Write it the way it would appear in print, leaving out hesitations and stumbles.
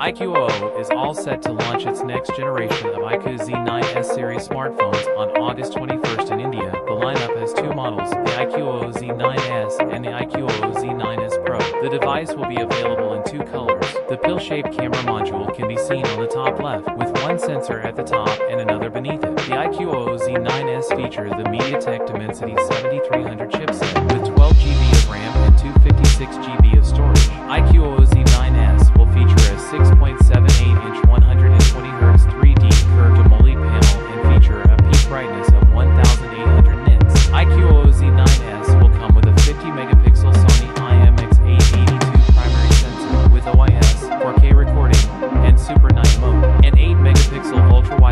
iQOO is all set to launch its next generation of iQOO Z9s series smartphones on August 21st in India. The lineup has two models, the iQOO Z9s and the iQOO Z9s Pro. The device will be available in two colors. The pill-shaped camera module can be seen on the top left, with one sensor at the top and another beneath it. The iQOO Z9s features the MediaTek Dimensity 7300 chipset, with 12 GB of RAM and 256 GB of storage. iQOO Z9s will feature a 6.78-inch 120Hz 3D curved AMOLED panel and feature a peak brightness of 1800 nits. iQOO Z9s will come with a 50-megapixel Sony IMX882 primary sensor with OIS, 4K recording, and Super Night mode, an 8-megapixel ultra-wide